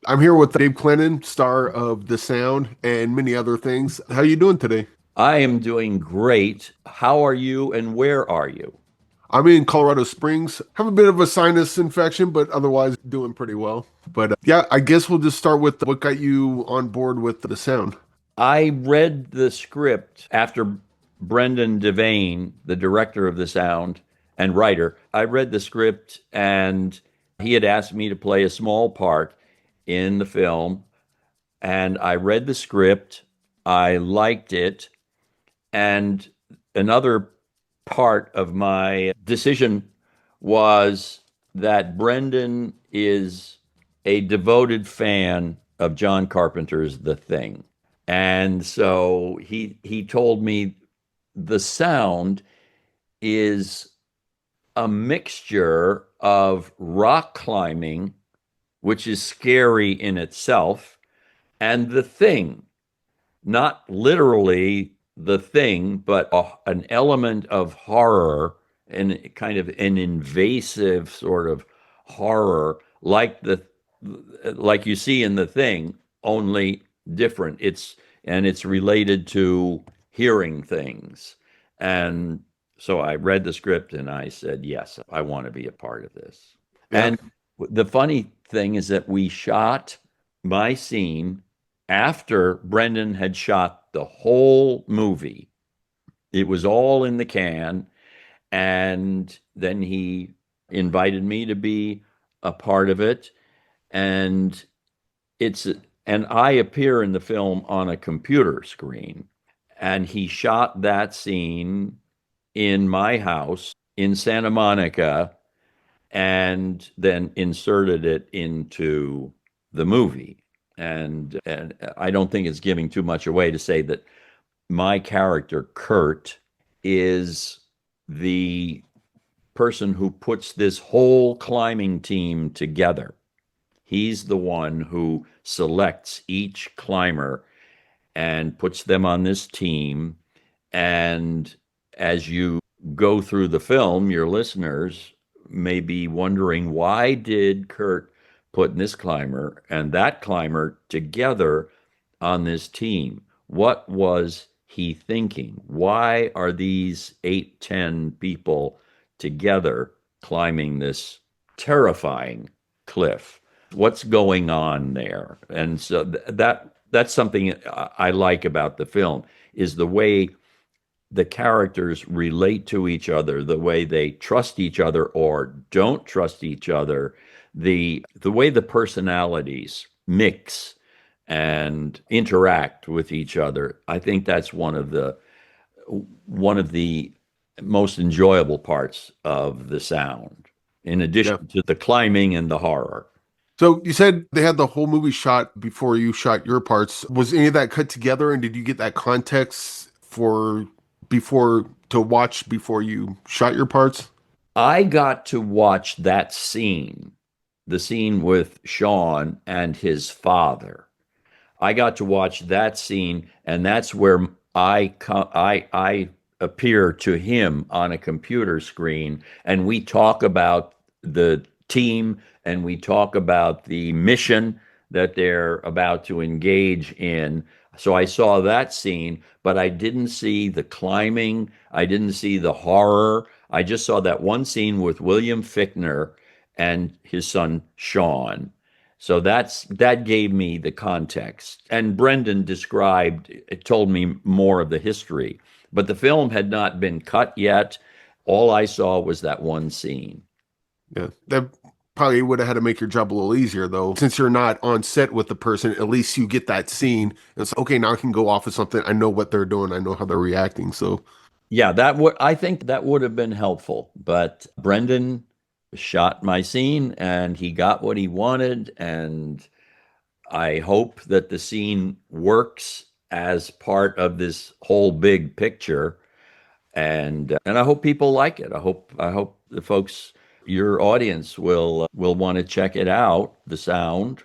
I'm here with Dave Clennon, star of The Sound and many other things. How you doing today? I am doing great. How are you and where are you? I'm in Colorado Springs. Have a bit of a sinus infection, but otherwise doing pretty well. But yeah, I guess we'll just start with what got you on board with The Sound. I read the script after Brendan Devane, the director of the sound and writer. I read the script and he had asked me to play a small part in the film. And I read the script. I liked it. And another part of my decision was that Brendan is a devoted fan of John Carpenter's The Thing. And so he told me the sound is a mixture of rock climbing, which is scary in itself, and the thing, not literally the thing, but an element of horror and kind of an invasive sort of horror, like you see in the thing, only different. It's related to hearing things, and so I read the script and I said, yes, I want to be a part of this. Yeah. And the funny thing is that we shot my scene after Brendan had shot the whole movie. It was all in the can. And then he invited me to be a part of it. And it's, and I appear in the film on a computer screen. And he shot that scene in my house in Santa Monica and then inserted it into the movie. And I don't think it's giving too much away to say that my character Kurt is the person who puts this whole climbing team together. He's the one who selects each climber and puts them on this team. And as you go through the film, your listeners may be wondering, why did Kurt put this climber and that climber together on this team? What was he thinking? Why are these 8, 10 people together climbing this terrifying cliff? What's going on there? And so that's something I like about the film, is the way the characters relate to each other, the way they trust each other or don't trust each other, the way the personalities mix and interact with each other. I think that's one of the most enjoyable parts of the sound, in Yeah. addition to the climbing and the horror. So you said they had the whole movie shot before you shot your parts. Was any of that cut together, and did you get that context for before to watch before you shot your parts? I got to watch that scene, the scene with Sean and his father. I got to watch that scene, and that's where I appear to him on a computer screen, and we talk about the team and we talk about the mission that they're about to engage in. So I saw that scene, but I didn't see the climbing. I didn't see the horror. I just saw that one scene with William Fichtner and his son Sean. So that gave me the context. And Brendan told me more of the history. But the film had not been cut yet. All I saw was that one scene. Yeah, that probably would have had to make your job a little easier, though. Since you're not on set with the person, at least you get that scene. And it's okay, now I can go off of something. I know what they're doing. I know how they're reacting. So, Yeah, I think that would have been helpful. But Brendan shot my scene and he got what he wanted. And I hope that the scene works as part of this whole big picture. And I hope people like it. I hope the folks, your audience, will want to check it out. The Sound,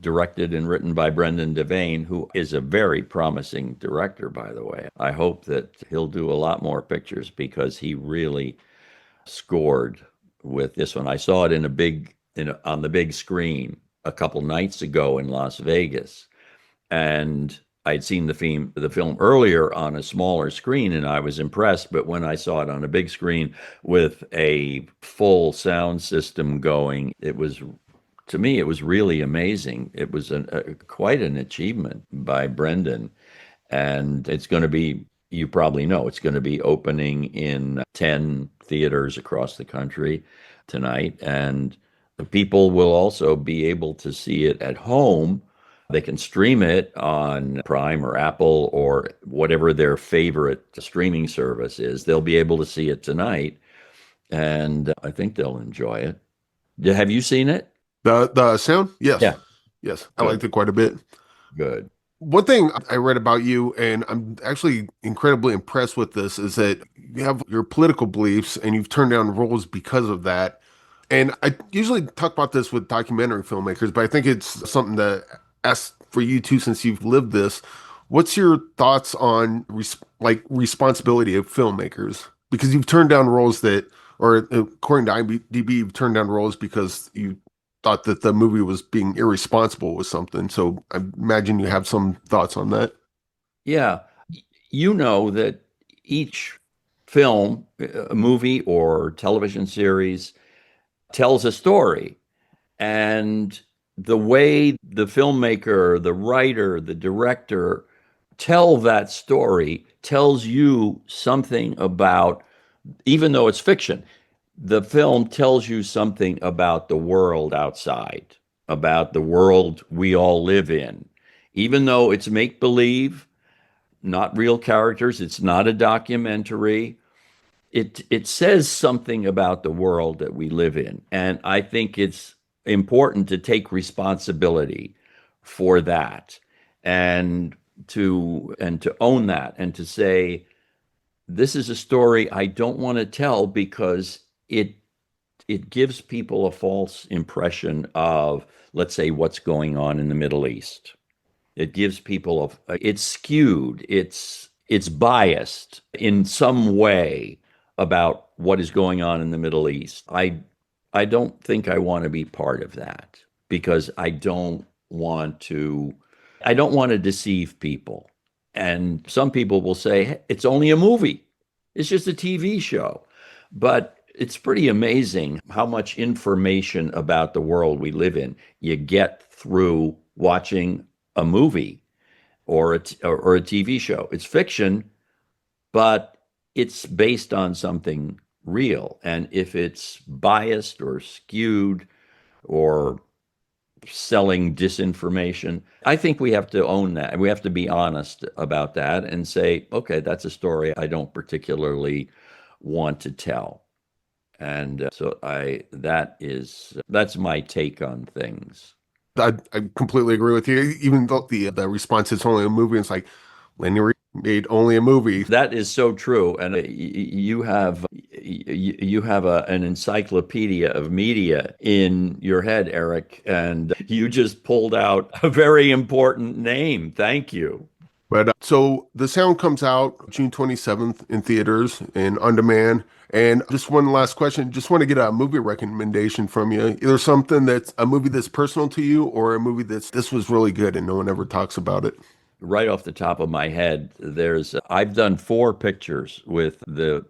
directed and written by Brendan Devane, who is a very promising director, by the way. I hope that he'll do a lot more pictures because he really scored with this one. I saw it on the big screen. a couple nights ago in Las Vegas, and I'd seen the film earlier on a smaller screen, and I was impressed. But when I saw it on a big screen with a full sound system going, it was, to me, it was really amazing. It was quite an achievement by Brendan, and it's going to be. You probably know it's going to be opening in 10 theaters across the country tonight, and the people will also be able to see it at home. They can stream it on Prime or Apple or whatever their favorite streaming service is. They'll be able to see it tonight, and I think they'll enjoy it. Have you seen it? The sound? Yes. Yeah, Yes. I liked good, it quite a bit. good. One thing I read about you, and I'm actually incredibly impressed with this, is that you have your political beliefs and you've turned down roles because of that. And I usually talk about this with documentary filmmakers, but I think it's something to ask for you too, since you've lived this. What's your thoughts on responsibility of filmmakers? Because you've turned down roles that, or according to IMDb, you've turned down roles because you thought that the movie was being irresponsible with something. So I imagine you have some thoughts on that. Yeah, you know that each film, a movie or television series tells a story. And the way the filmmaker, the writer, the director tell that story tells you something about, even though it's fiction, the film tells you something about the world outside, about the world we all live in. Even though it's make believe, not real characters, it's not a documentary, it says something about the world that we live in, and I think it's important to take responsibility for that, and to own that, and to say, this is a story I don't want to tell because it gives people a false impression of, let's say, what's going on in the Middle East. It gives people it's skewed, it's biased in some way about what is going on in the Middle East. I don't think I want to be part of that, because I don't want to deceive people. And some people will say, "Hey, it's only a movie. It's just a TV show." But it's pretty amazing how much information about the world we live in you get through watching a movie or a TV show. It's fiction, but it's based on something real. And if it's biased or skewed or selling disinformation, I think we have to own that. We have to be honest about that and say, okay, that's a story I don't particularly want to tell. And so that's my take on things. I completely agree with you. Even though the response is only a movie, it's like Lenny Reed made only a movie. That is so true. And you have an encyclopedia of media in your head, Eric, and you just pulled out a very important name. Thank you. But so the sound comes out June 27th in theaters and on demand. And just one last question. Just want to get a movie recommendation from you. Either something that's a movie that's personal to you or a movie this was really good and no one ever talks about it. Right off the top of my head, I've done 4 pictures with the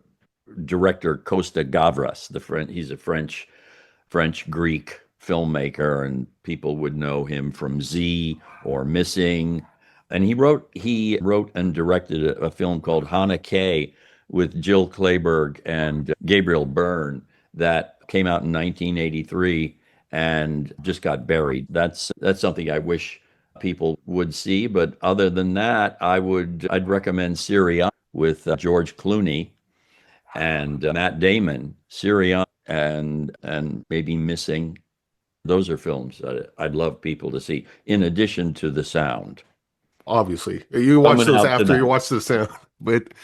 director Costa-Gavras. He's a French Greek filmmaker, and people would know him from Z or Missing. And he wrote and directed a film called Hanna K with Jill Clayburgh and Gabriel Byrne that came out in 1983 and just got buried. That's something I wish people would see. But other than that, I'd recommend Syriana with George Clooney and Matt Damon. Syriana and maybe Missing. Those are films that I'd love people to see, in addition to The Sound. Obviously, you watch Coming those out after you tonight. watch the sound. But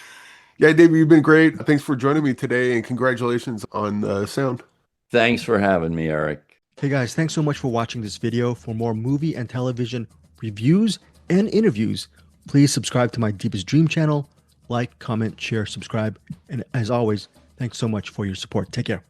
yeah, David, you've been great. Thanks for joining me today and congratulations on the sound. Thanks for having me, Eric. Hey guys, thanks so much for watching this video. For more movie and television reviews and interviews, please subscribe to my Deepest Dream channel. Like, comment, share, subscribe. And as always, thanks so much for your support. Take care.